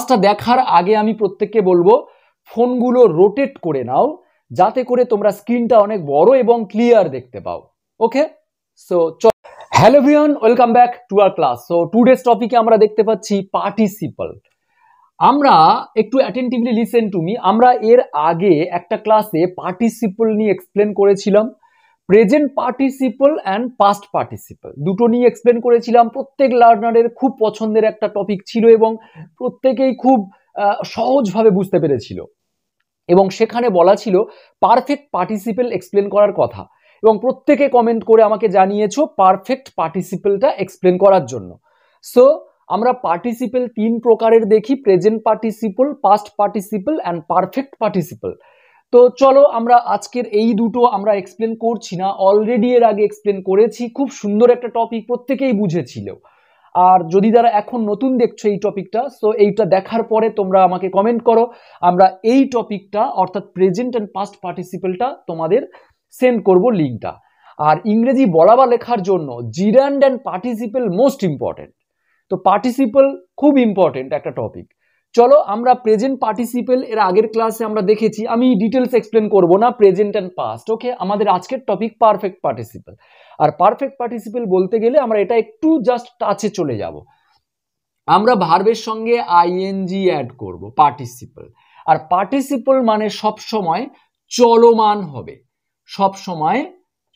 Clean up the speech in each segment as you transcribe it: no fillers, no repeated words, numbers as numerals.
ক্লাসটা দেখার আগে আমি প্রত্যেককে বলবো ফোনগুলো রোটেট করে নাও যাতে করে তোমরা স্ক্রিনটা অনেক বড় এবং ক্লিয়ার দেখতে পাও। Okay, so hello everyone, welcome back to our class. So today's টপিকে আমরা দেখতে পাচ্ছি পার্টিসিপল। আমরা একটু অ্যাটেন্টিভলি লিসেন টু মি। আমরা এর আগে একটা ক্লাসে পার্টিসিপল নিয়ে এক্সপ্লেন করেছিলাম, present participle and past participle দুটো নিয়ে এক্সপ্লেন করেছিলাম। প্রত্যেক লার্নারের খুব পছন্দের একটা টপিক ছিল এবং প্রত্যেকেই খুব সহজভাবে বুঝতে পেরেছিল এবং সেখানে বলা ছিল পারফেক্ট পার্টিসিপল এক্সপ্লেন করার কথা এবং প্রত্যেকে কমেন্ট করে আমাকে জানিয়েছো পারফেক্ট পার্টিসিপলটা এক্সপ্লেন করার জন্য। সো আমরা পার্টিসিপল তিন প্রকারের দেখি, present participle, past participle and perfect participle. তো চলো আমরা আজকের এই দুটো আমরা এক্সপ্লেন করছি না, অলরেডি এর আগে এক্সপ্লেন করেছি। খুব সুন্দর একটা টপিক, প্রত্যেকেই বুঝেছিল। আর যদি যারা এখন নতুন দেখছো এই টপিকটা, সো এইটা দেখার পরে তোমরা আমাকে কমেন্ট করো, আমরা এই টপিকটা অর্থাৎ প্রেজেন্ট অ্যান্ড পাস্ট পার্টিসিপলটা তোমাদের সেন্ড করব লিঙ্কটা। আর ইংরেজি বলা বা লেখার জন্য জিরান্ড অ্যান্ড পার্টিসিপল মোস্ট ইম্পর্টেন্ট। তো পার্টিসিপল খুব ইম্পর্টেন্ট একটা টপিক। চলো আমরা প্রেজেন্ট পার্টিসিপল এর আগের ক্লাসে আমরা দেখেছি, আমি ডিটেলস এক্সপ্লেন করব না, প্রেজেন্ট অ্যান্ড পাস্ট। ওকে, আমাদের আজকের টপিক পারফেক্ট পার্টিসিপল। আর পারফেক্ট পার্টিসিপল বলতে গেলে আমরা এটা একটু জাস্ট টাচে চলে যাব। আমরা ভার্বের সঙ্গে আইএনজি অ্যাড করব পার্টিসিপল। আর পার্টিসিপল মানে সব সময় চলমান হবে, সব সময়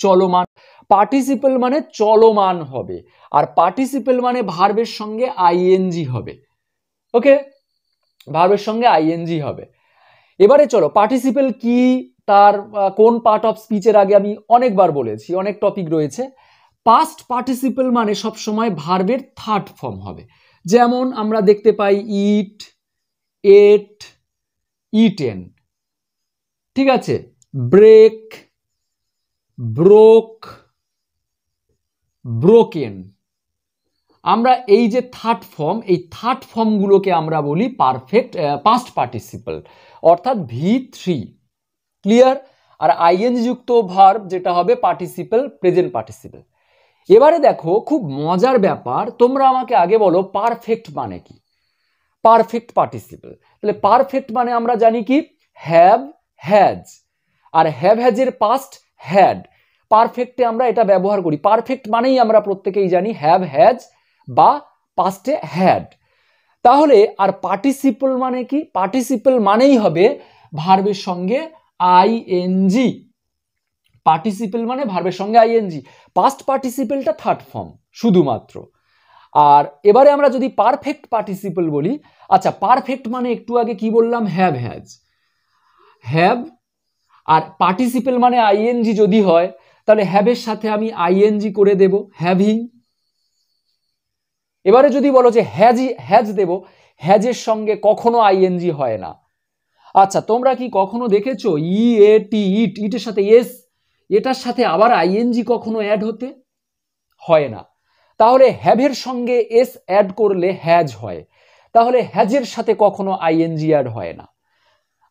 চলমান। পার্টিসিপল মানে চলমান হবে আর পার্টিসিপল মানে ভার্বের সঙ্গে আইএনজি হবে। ওকে, ভার্বের সঙ্গে আইএনজি হবে। এবারে চলো পার্টিসিপল কি, তার কোন পার্ট অফ স্পিচের আগে আমি অনেকবার বলেছি, অনেক টপিক রয়েছে। পাস্ট পার্টিসিপল মানে সব সময় ভার্বের থার্ড ফর্ম হবে। যেমন আমরা দেখতে পাই ইট, এট, ইটেন, ঠিক আছে, ব্রেক, ব্রোক, ব্রোকেন। আমরা এই যে থার্ড ফর্ম, এই থার্ড ফর্মগুলোকে আমরা বলি পারফেক্ট পাস্ট পার্টিসিপল অর্থাৎ V3। ক্লিয়ার? আর আইএনজি যুক্ত ভার্ব যেটা হবে পার্টিসিপল, প্রেজেন্ট পার্টিসিপল। এবারে দেখো খুব মজার ব্যাপার, তোমরা আমাকে আগে বলো পারফেক্ট মানে কি? পারফেক্ট পার্টিসিপল, তাহলে পারফেক্ট মানে আমরা জানি কি হ্যাভ, হ্যাজ, আর হ্যাভ হ্যাজের পাস্ট হ্যাড। পারফেক্টে আমরা এটা ব্যবহার করি। পারফেক্ট মানেই আমরা প্রত্যেকেই জানি হ্যাভ, হ্যাজ বা পাস্টে হ্যাড। তাহলে আর পার্টিসিপল মানে কি? পার্টিসিপল মানেই হবে ভার্বের সঙ্গে আইএনজি। পার্টিসিপল মানে ভার্বের সঙ্গে আইএনজি। পাস্ট পার্টিসিপলটা থার্ড ফর্ম শুধুমাত্র। আর এবারে আমরা যদি পারফেক্ট পার্টিসিপল বলি, আচ্ছা পারফেক্ট মানে একটু আগে কি বললাম, হ্যাভ, হ্যাজ, হ্যাভ। আর পার্টিসিপল মানে আইএনজি যদি হয় তাহলে হ্যাভের সাথে আমি আইএনজি করে দেব, হ্যাভিং। এবারে যদি বলো যে হ্যাজ দেব, হ্যাজের সঙ্গে কখনো আইএনজি হয় না। আচ্ছা তোমরা কি কখনো দেখেছো ইট, ইটের সাথে এস, এটার সাথে আবার আইএনজি কখনো অ্যাড হতে? হয় না। তাহলে হ্যাভের সঙ্গে এস অ্যাড করলে হ্যাজ হয়, তাহলে হ্যাজের সাথে কখনো আইএনজি অ্যাড হয় না।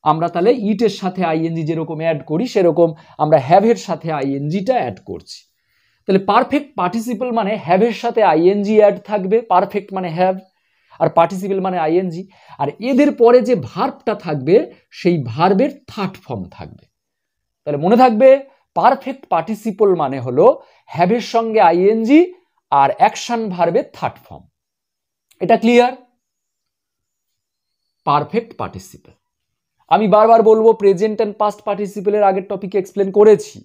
আমরা তাহলে ইটের সাথে আইএনজি যেরকম অ্যাড করি সেরকম আমরা হ্যাভের সাথে আইএনজিটা অ্যাড করছি। তাহলে পারফেক্ট পার্টিসিপল মানে হ্যাভের সাথে আইএনজি অ্যাড থাকবে, পারফেক্ট মানে হ্যাভ আর পার্টিসিপল মানে আইএনজি। আর এদের পরে যে ভার্বটা থাকবে সেই ভার্বের থার্ড ফর্ম থাকবে। তাহলে মনে থাকবে পারফেক্ট পার্টিসিপল মানে হলো হ্যাভের সঙ্গে আইএনজি আর অ্যাকশন ভার্বের থার্ড ফর্ম। এটা ক্লিয়ার? পারফেক্ট পার্টিসিপল আমি বারবার বলবো প্রেজেন্ট অ্যান্ড পাস্ট পার্টিসিপলের আগের টপিকে এক্সপ্লেন করেছি।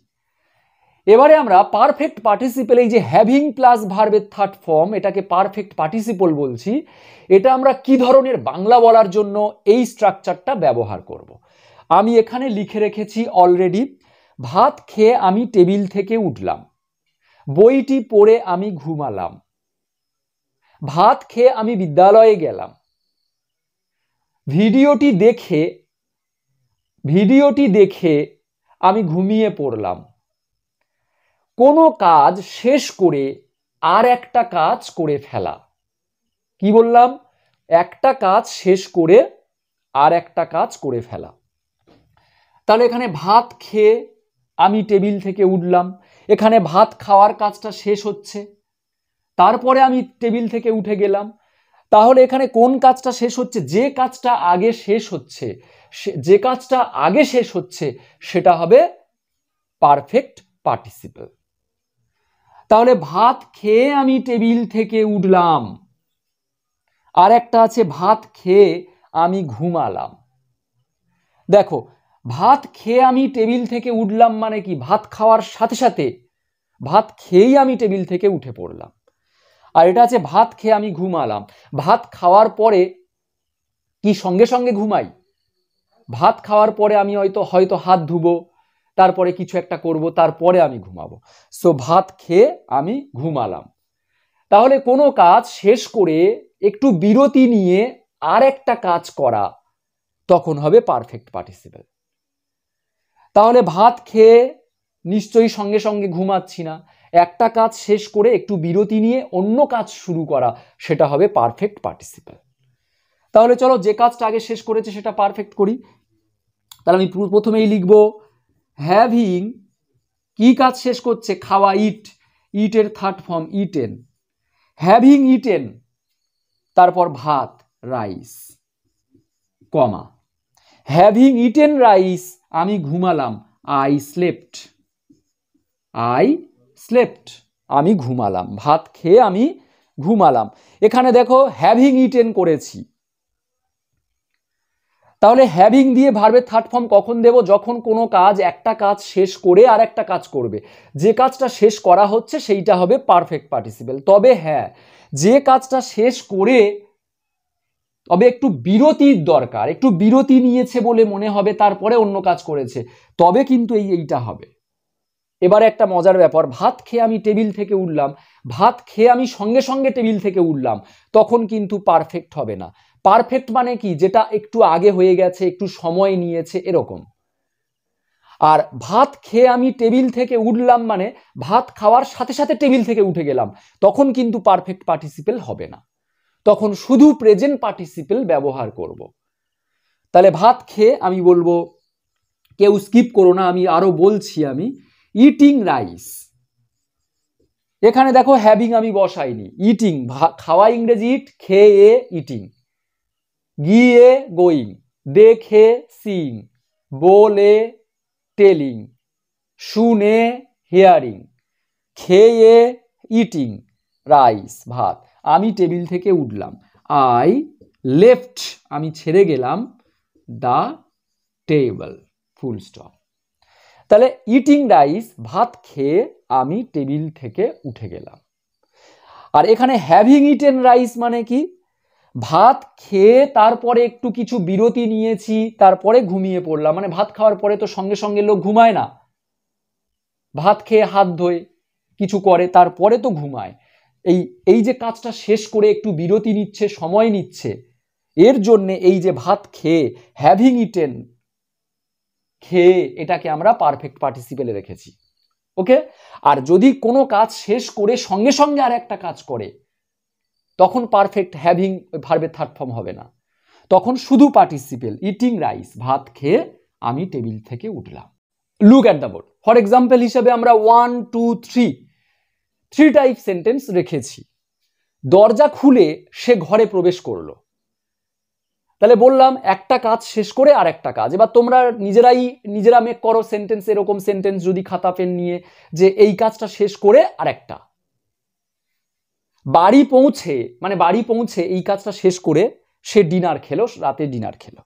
এবারে আমরা পারফেক্ট পার্টিসিপল, এই যে হ্যাভিং প্লাস ভার্বের থার্ড ফর্ম, এটাকে পারফেক্ট পার্টিসিপল বলছি। এটা আমরা কি ধরনের বাংলা বলার জন্য এই স্ট্রাকচারটা ব্যবহার করব। আমি এখানে লিখে রেখেছি অলরেডি, ভাত খেয়ে আমি টেবিল থেকে উঠলাম, বইটি পড়ে আমি ঘুমালাম, ভাত খেয়ে আমি বিদ্যালয়ে গেলাম, ভিডিওটি দেখে আমি ঘুমিয়ে পড়লাম, কোনো কাজ শেষ করে আর একটা কাজ করে ফেলা। কি বললাম? একটা কাজ শেষ করে আর একটা কাজ করে ফেলা। তাহলে এখানে ভাত খেয়ে আমি টেবিল থেকে উঠলাম, এখানে ভাত খাওয়ার কাজটা শেষ হচ্ছে, তারপরে আমি টেবিল থেকে উঠে গেলাম, তাহলে এখানে কোন কাজটা শেষ হচ্ছে? যে কাজটা আগে শেষ হচ্ছে, যে কাজটা আগে শেষ হচ্ছে সেটা হবে পারফেক্ট পার্টিসিপল। তাহলে ভাত খেয়ে আমি টেবিল থেকে উঠলাম, আর একটা আছে ভাত খেয়ে আমি ঘুমালাম। দেখো, ভাত খেয়ে আমি টেবিল থেকে উঠলাম মানে কি? ভাত খাওয়ার সাথে সাথে, ভাত খেয়েই আমি টেবিল থেকে উঠে পড়লাম। আর এটা আছে ভাত খেয়ে আমি ঘুমালাম। ভাত খাওয়ার পরে কি সঙ্গে সঙ্গে ঘুমাই? ভাত খাওয়ার পরে আমি হয়তো হাত ধুবো, তারপরে কিছু একটা করব, তারপরে আমি ঘুমাবো। সো ভাত খেয়ে আমি ঘুমালাম। তাহলে কোনো কাজ শেষ করে একটু বিরতি নিয়ে আর একটা কাজ করা, তখন হবে পারফেক্ট পার্টিসিপল। তাহলে ভাত খেয়ে নিশ্চয়ই সঙ্গে সঙ্গে ঘুমাচ্ছি না, একটা কাজ শেষ করে একটু বিরতি নিয়ে অন্য কাজ শুরু করা, সেটা হবে পারফেক্ট পার্টিসিপল। তাহলে চলো যে কাজটা আগে শেষ করেছে সেটা পারফেক্ট করি। তাহলে আমি প্রথমেই লিখব হ্যাভিং, কি কাজ শেষ করছে? খাওয়া, ইট, ইটের third form eaten. Having eaten, তারপর ভাত, রাইস, কমা, হ্যাভিং ইটেন রাইস আমি ঘুমালাম, আই স্লেপ্ট, আই স্লেপ্ট, আমি ঘুমালাম। ভাত খেয়ে আমি ঘুমালাম। এখানে দেখো হ্যাভিং ইটেন করেছি, তাহলে হ্যাভিং দিয়ে ভার্বের থার্ড ফর্ম কখন দেব? যখন কোনো কাজ, একটা কাজ শেষ করে আর একটা কাজ করবে, যে কাজটা শেষ করা হচ্ছে সেইটা হবে পারফেক্ট পার্টিসিপল। তবে হ্যাঁ, যে কাজটা শেষ করে তবে একটু বিরতির দরকার, একটু বিরতি নিয়েছে বলে মনে হবে, তারপরে অন্য কাজ করেছে, তবে কিন্তু এইটা হবে। এবারে একটা মজার ব্যাপার, ভাত খেয়ে আমি টেবিল থেকে উঠলাম, ভাত খেয়ে আমি সঙ্গে সঙ্গে টেবিল থেকে উঠলাম, তখন কিন্তু পারফেক্ট হবে না। পারফেক্ট মানে কি? যেটা একটু আগে হয়ে গেছে, একটু সময় নিয়েছে, এরকম। আর ভাত খেয়ে আমি টেবিল থেকে উঠলাম মানে ভাত খাওয়ার সাথে সাথে টেবিল থেকে উঠে গেলাম, তখন কিন্তু পারফেক্ট পার্টিসিপল হবে না, তখন শুধু প্রেজেন্ট পার্টিসিপল ব্যবহার করব। তাহলে ভাত খেয়ে আমি বলবো, কেউ স্কিপ করো না, আমি আরো বলছি, আমি ইটিং রাইস। এখানে দেখো হ্যাভিং আমি বসাইনি, ইটিং, খাওয়া ইংরেজি ইট, খেয়ে ইটিং, গিয়ে গোয়িং, দেখে সিং, বলে টেলিং, শুনে হিয়ারিং, খেয়ে ইটিং রাইস, ভাত, আমি টেবিল থেকে উঠলাম, আই লেফট, আমি ছেড়ে গেলাম, দ্য টেবল, ফুল স্টপ। তাহলে ইটিং রাইস, ভাত খেয়ে আমি টেবিল থেকে উঠে গেলাম। আর এখানে হ্যাভিং ইটেন রাইস মানে কি? ভাত খেয়ে তারপরে একটু কিছু বিরতি নিয়েছি, তারপরে ঘুমিয়ে পড়লাম। মানে ভাত খাওয়ার পরে তো সঙ্গে সঙ্গে লোক ঘুমায় না, ভাত খেয়ে হাত ধোয়, কিছু করে, তারপরে তো ঘুমায়। এই যে কাজটা শেষ করে একটু বিরতি নিচ্ছে, সময় নিচ্ছে, এর জন্য এই যে ভাত খেয়ে, হ্যাভিং ইটেন, খেয়ে, এটাকে আমরা পারফেক্ট পার্টিসিপেলে রেখেছি। ওকে। আর যদি কোনো কাজ শেষ করে সঙ্গে সঙ্গে আর একটা কাজ করে, তখন পারফেক্ট হ্যাভিং ভার্বের থার্ড ফর্ম হবে না, তখন শুধু পার্টিসিপেল, ইটিং রাইস, ভাত খেয়ে আমি টেবিল থেকে উঠলাম। Look at the board. For example হিসেবে আমরা 1, 2, 3 টাইপ সেন্টেন্স রেখেছি। দরজা খুলে সে ঘরে প্রবেশ করলো। তাহলে বললাম একটা কাজ শেষ করে আর একটা কাজ। এবার তোমরা নিজেরা মেক করো সেন্টেন্স, এরকম সেন্টেন্স যদি খাতা পেন নিয়ে, যে এই কাজটা শেষ করে আর একটা। বাড়ি পৌঁছে এই কাজটা শেষ করে সে ডিনার খেলো, রাতে ডিনার খেলো।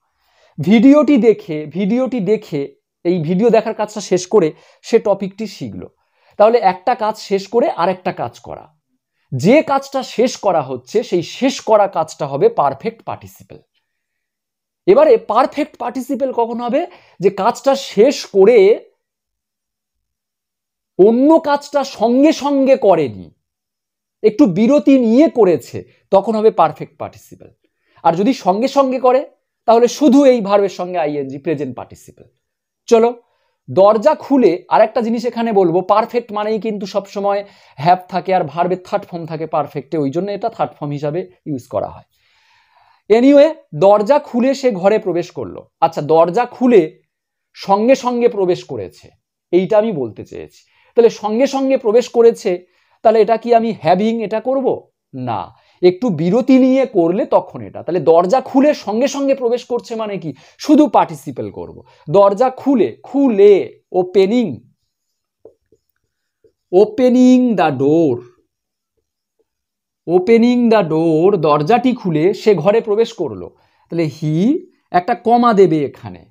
ভিডিওটি দেখে এই ভিডিও দেখার কাজটা শেষ করে সে টপিকটি শিখলো। তাহলে একটা কাজ শেষ করে আর একটা কাজ করা, যে কাজটা শেষ করা হচ্ছে সেই শেষ করা কাজটা হবে পারফেক্ট পার্টিসিপল। এবারে পারফেক্ট পার্টিসিপল কখন হবে? যে কাজটা শেষ করে অন্য কাজটা সঙ্গে সঙ্গে করেনি, একটু বিরতি নিয়ে করেছে, তখন হবে পারফেক্ট পার্টিসিপল। আর যদি সঙ্গে সঙ্গে করে, তাহলে শুধু এই ভার্বের সঙ্গে আইএনজি, প্রেজেন্ট পার্টিসিপল। চলো, দরজা খুলে আরেকটা জিনিস এখানে বলবো, পারফেক্ট মানেই কিন্তু সবসময় হ্যাভ থাকে আর ভার্বের থার্ড ফর্ম থাকে পারফেক্টে, ওই জন্য এটা থার্ড ফর্ম হিসাবে ইউজ করা হয়। এনিওয়ে, দরজা খুলে সে ঘরে প্রবেশ করলো। আচ্ছা, দরজা খুলে সঙ্গে সঙ্গে প্রবেশ করেছে, এইটা আমি বলতে চেয়েছি। তাহলে সঙ্গে সঙ্গে প্রবেশ করেছে, তাহলে এটা কি আমি হ্যাভিং এটা করব না, একটু বিরতি নিয়ে করলে তখন এটা। তাহলে দরজা খুলে সঙ্গে সঙ্গে প্রবেশ করছে মানে কি, শুধু পার্টিসিপেল করব। দরজা খুলে, খুলে, opening, opening the door, opening the door, দরজাটি খুলে সে ঘরে প্রবেশ করলো। তাহলে হি, একটা কমা দেবে এখানে।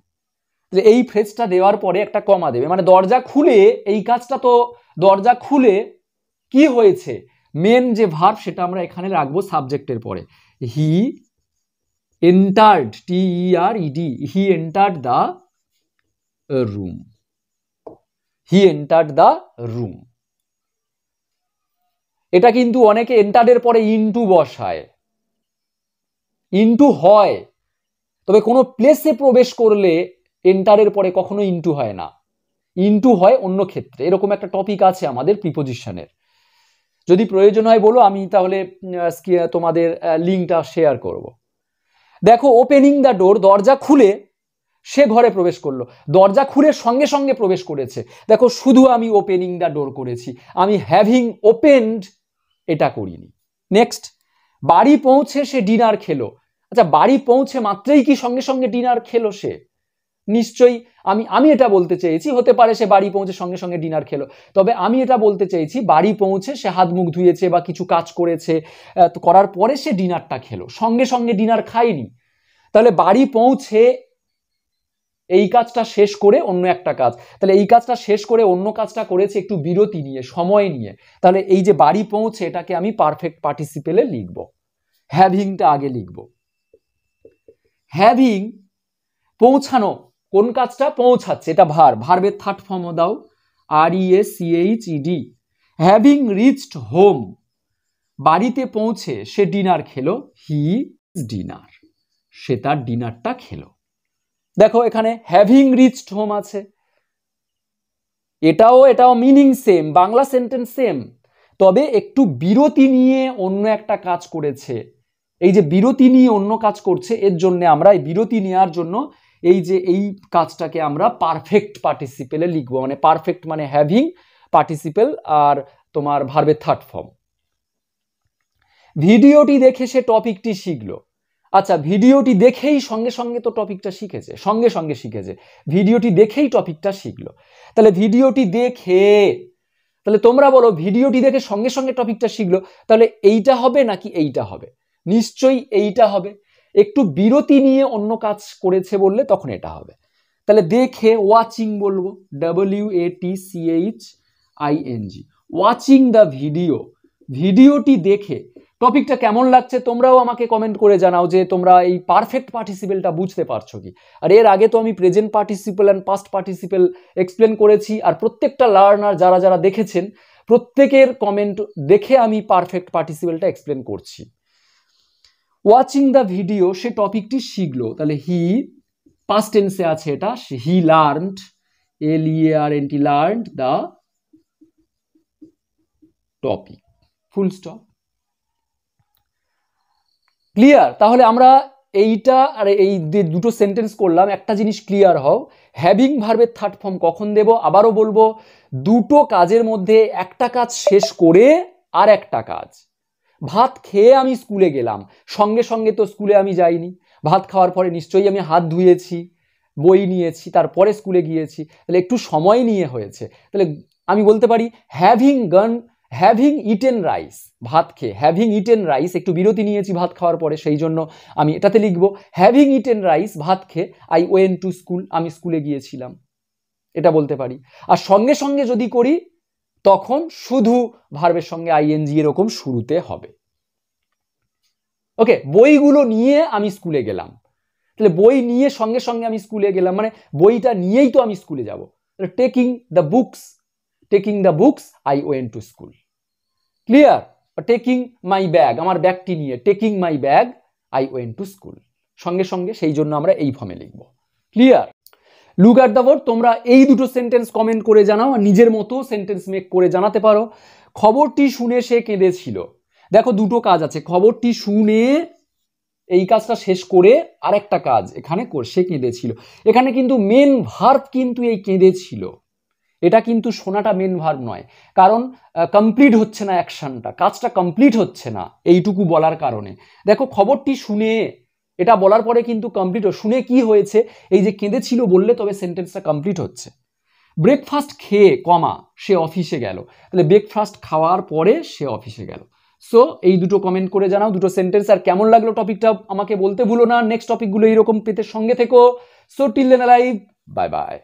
তাহলে এই ফ্রেজটা দেওয়ার পরে একটা কমা দেবে, মানে দরজা খুলে, এই কাজটা তো দরজা খুলে কি হয়েছে, মেন যে ভার্ব সেটা আমরা এখানে রাখবো সাবজেক্টের পরে। He entered, TERED, he entered the room, he entered the room. এটা কিন্তু অনেকে এন্টার্ডের পরে ইনটু বসায়, ইনটু হয়, তবে কোনো প্লেসে প্রবেশ করলে এন্টারের পরে কখনো ইনটু হয় না, ইনটু হয় অন্য ক্ষেত্রে। এরকম একটা টপিক আছে আমাদের প্রিপোজিশনের, যদি প্রয়োজন হয় বলো, আমি তাহলে তোমাদের লিঙ্কটা শেয়ার করব। দেখো, ওপেনিং দ্য ডোর, দরজা খুলে সে ঘরে প্রবেশ করলো, দরজা খুলে সঙ্গে সঙ্গে প্রবেশ করেছে। দেখো, শুধু আমি ওপেনিং দ্য ডোর করেছি, আমি হ্যাভিং ওপেনড এটা করিনি। নেক্সট, বাড়ি পৌঁছে সে ডিনার খেলো। আচ্ছা, বাড়ি পৌঁছে মাত্রই কি সঙ্গে সঙ্গে ডিনার খেলো সে? নিশ্চয়ই আমি এটা বলতে চেয়েছি, হতে পারে সে বাড়ি পৌঁছে সঙ্গে সঙ্গে ডিনার খেলো, তবে আমি এটা বলতে চেয়েছি বাড়ি পৌঁছে সে হাত মুখ ধুয়েছে বা কিছু কাজ করেছে, করার পরে সে ডিনারটা খেলো, সঙ্গে সঙ্গে ডিনার খায়নি। তাহলে বাড়ি পৌঁছে এই কাজটা শেষ করে অন্য একটা কাজ, তাহলে এই কাজটা শেষ করে অন্য কাজটা করেছে একটু বিরতি নিয়ে, সময় নিয়ে। তাহলে এই যে বাড়ি পৌঁছে, এটাকে আমি পারফেক্ট পার্টিসিপেলে লিখবো, হ্যাভিংটা আগে লিখবো। হ্যাভিং, পৌঁছানো, কোন কাজটা পৌঁছাচ্ছে, এটা ভার্বের থার্ড ফর্মও দাও, REACHED। হ্যাভিং রিচড হোম, বাড়িতে পৌঁছে সে ডিনার খেলো, হি ডিনার, সে তার ডিনারটা খেলো। দেখো, এখানে হ্যাভিং রিচড হোম আছে, এটাও meaning same, Bangla sentence same, তবে একটু বিরতি নিয়ে অন্য একটা কাজ করেছে। এই যে বিরতি নিয়ে অন্য কাজ করছে, এর জন্য আমরা এই বিরতি নেওয়ার জন্য এই কাজটাকে আমরা পারফেক্ট পার্টিসিপেলে লিখবো, মানে পারফেক্ট মানে হ্যাভিং, পার্টিসিপেল আর তোমার ভার্বের থার্ড ফর্ম। ভিডিওটি দেখে সে টপিকটি শিখলো। আচ্ছা, ভিডিওটি দেখেই সঙ্গে সঙ্গে তো টপিকটা শিখেছে, সঙ্গে সঙ্গে শিখেছে, ভিডিওটি দেখেই টপিকটা শিখলো। তাহলে ভিডিওটি দেখে, তাহলে তোমরা বলো ভিডিওটি দেখে সঙ্গে সঙ্গে টপিকটা শিখলো, তাহলে এইটা হবে নাকি এইটা হবে? নিশ্চয়ই এইটা হবে। একটু বিরতি নিয়ে অন্য কাজ করেছে বললে তখন এটা হবে। তাহলে দেখে ওয়াচিং বলবো, WATCHING, ওয়াচিং দ্য ভিডিও, ভিডিওটি দেখে টপিকটা কেমন লাগছে তোমরাও আমাকে কমেন্ট করে জানাও যে তোমরা এই পারফেক্ট পার্টিসিপেলটা বুঝতে পারছো কি। আর এর আগে তো আমি present participle and past participle explain করেছি, আর প্রত্যেকটা লার্নার যারা যারা দেখেছেন প্রত্যেকের কমেন্ট দেখে আমি পারফেক্ট পার্টিসিপেলটা এক্সপ্লেন করছি। ওয়াচিং দ্য ভিডিও, সে টপিকটি শিখলো, তাহলে হি, পাস্ট টেন্সে আছে এটা, he learned, LEARNT, learned the topic, full stop. Clear? তাহলে আমরা এইটা আর এই দুটো সেন্টেন্স করলাম, একটা জিনিস ক্লিয়ার হও, হ্যাভিং ভার্বের থার্ড ফর্ম কখন দেব? আবারও বলবো, দুটো কাজের মধ্যে একটা কাজ শেষ করে আর একটা কাজ। ভাত খেয়ে আমি স্কুলে গেলাম, সঙ্গে সঙ্গে তো স্কুলে আমি যাইনি, ভাত খাওয়ার পরে নিশ্চয়ই আমি হাত ধুয়েছি, বই নিয়েছি, তারপরে স্কুলে গিয়েছি, তাহলে একটু সময় নিয়ে হয়েছে। তাহলে আমি বলতে পারি হ্যাভিং ইটেন রাইস, ভাত খেয়ে, হ্যাভিং ইটেন রাইস, একটু বিরতি নিয়েছি ভাত খাওয়ার পরে, সেই জন্য আমি এটাতে লিখবো হ্যাভিং ইটেন রাইস, ভাত খেয়ে আই ওয়েন্ট টু স্কুল, আমি স্কুলে গিয়েছিলাম, এটা বলতে পারি। আর সঙ্গে সঙ্গে যদি করি তখন শুধু ভার্বের সঙ্গে ING এরকম শুরুতে হবে। ওকে, বইগুলো নিয়ে আমি স্কুলে গেলাম, তাহলে বই নিয়ে সঙ্গে সঙ্গে আমি স্কুলে গেলাম, মানে বইটা নিয়েই তো আমি স্কুলে যাব। Taking the books I went to school. Clear? Taking my bag, আমার ব্যাগটি নিয়ে, taking my bag I went to school, সঙ্গে সঙ্গে, সেই জন্য আমরা এই ফর্মে লিখব। Clear? Look at the board, তোমরা এই দুটো সেন্টেন্স কমেন্ট করে জানাও, নিজের মতো সেন্টেন্স মেক করে জানাতে পারো। খবরটি শুনে সে কেঁদেছিল। দেখো, দুটো কাজ আছে, খবরটি শুনে এই কাজটা শেষ করে আরেকটা কাজ এখানে সে কেঁদেছিল। এখানে কিন্তু মেন ভার্ব কিন্তু এই কেঁদেছিল, এটা কিন্তু শোনাটা মেন ভার্ব নয়, কারণ কমপ্লিট হচ্ছে না অ্যাকশনটা, কাজটা কমপ্লিট হচ্ছে না এইটুকু বলার কারণে। দেখো খবরটি শুনে এটা বলার পরে কিন্তু কমপ্লিট, শুনে কি হয়েছে, এই যে কেঁদেছিল বললে তবে সেন্টেন্সটা কমপ্লিট হচ্ছে। ব্রেকফাস্ট খেয়ে কমা সে অফিসে গেল, তাহলে ব্রেকফাস্ট খাওয়ার পরে সে অফিসে গেল। সো এই দুটো কমেন্ট করে জানাও দুটো সেন্টেন্স, আর কেমন লাগলো টপিকটা আমাকে বলতে ভুলো না। নেক্সট টপিকগুলো এইরকম পেতে সঙ্গে থেকো। So till then live, bye by.